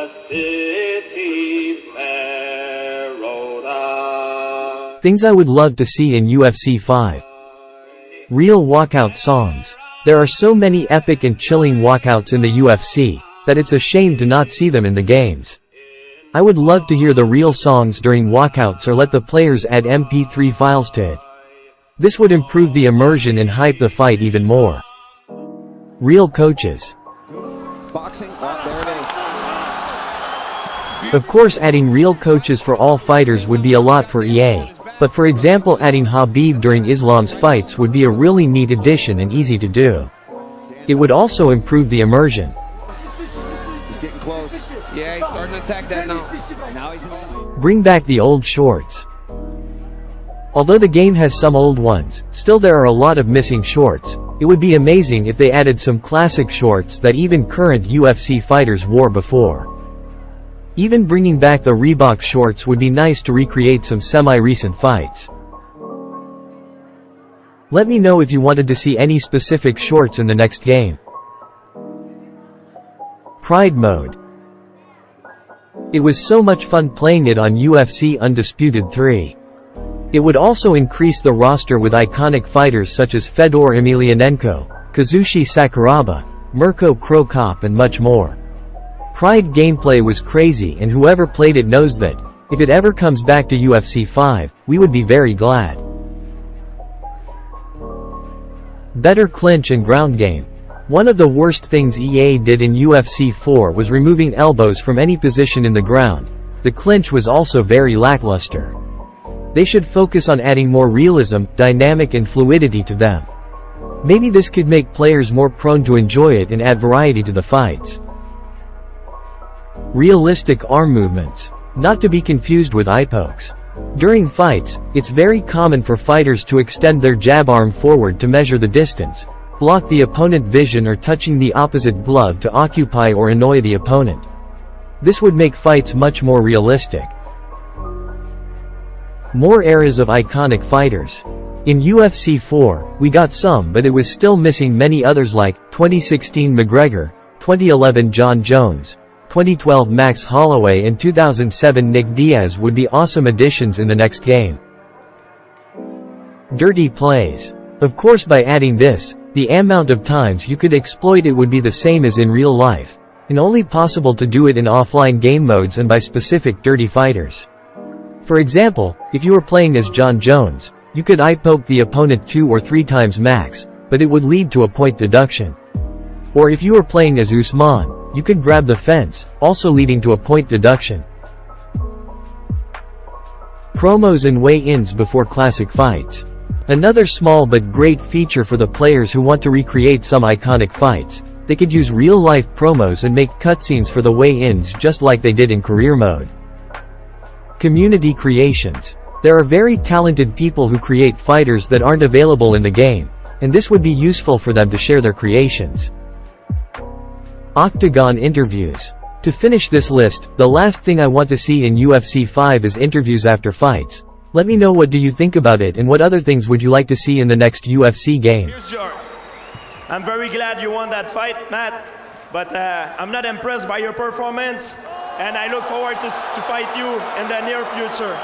city fair, Rhode Island. Things I would love to see in UFC 5. Real walkout songs. There are so many epic and chilling walkouts in the UFC, that it's a shame to not see them in the games. I would love to hear the real songs during walkouts or let the players add MP3 files to it. This would improve the immersion and hype the fight even more. Real coaches. Boxing, there it is. Of course, adding real coaches for all fighters would be a lot for EA. But for example, adding Khabib during Islam's fights would be a really neat addition and easy to do. It would also improve the immersion. He's getting close. Yeah, he's starting to attack that now. Now he's inside. Bring back the old shorts. Although the game has some old ones, still there are a lot of missing shorts. It would be amazing if they added some classic shorts that even current UFC fighters wore before. Even bringing back the Reebok shorts would be nice to recreate some semi-recent fights. Let me know if you wanted to see any specific shorts in the next game. Pride Mode. It was so much fun playing it on UFC Undisputed 3. It would also increase the roster with iconic fighters such as Fedor Emelianenko, Kazushi Sakuraba, Mirko Cro Cop and much more. Pride gameplay was crazy and whoever played it knows that, if it ever comes back to UFC 5, we would be very glad. Better clinch and ground game. One of the worst things EA did in UFC 4 was removing elbows from any position in the ground. The clinch was also very lackluster. They should focus on adding more realism, dynamic and fluidity to them. Maybe this could make players more prone to enjoy it and add variety to the fights. Realistic arm movements. Not to be confused with eye pokes. During fights, it's very common for fighters to extend their jab arm forward to measure the distance, block the opponent vision or touching the opposite glove to occupy or annoy the opponent. This would make fights much more realistic. More eras of iconic fighters. In UFC 4, we got some but it was still missing many others like 2016 McGregor, 2011 John Jones, 2012 Max Holloway and 2007 Nick Diaz would be awesome additions in the next game. Dirty plays. Of course, by adding this, the amount of times you could exploit it would be the same as in real life, and only possible to do it in offline game modes and by specific dirty fighters. For example, if you were playing as John Jones, you could eye poke the opponent 2 or 3 times max, but it would lead to a point deduction. Or if you were playing as Usman, you could grab the fence, also leading to a point deduction. Promos and weigh-ins before classic fights. Another small but great feature for the players who want to recreate some iconic fights. They could use real-life promos and make cutscenes for the weigh-ins just like they did in career mode. Community creations. There are very talented people who create fighters that aren't available in the game, and this would be useful for them to share their creations. Octagon interviews. To finish this list, the last thing I want to see in UFC 5 is interviews after fights. Let me know what do you think about it and what other things would you like to see in the next UFC game. Here's George. I'm very glad you won that fight, Matt, but I'm not impressed by your performance, and I look forward to fight you in the near future.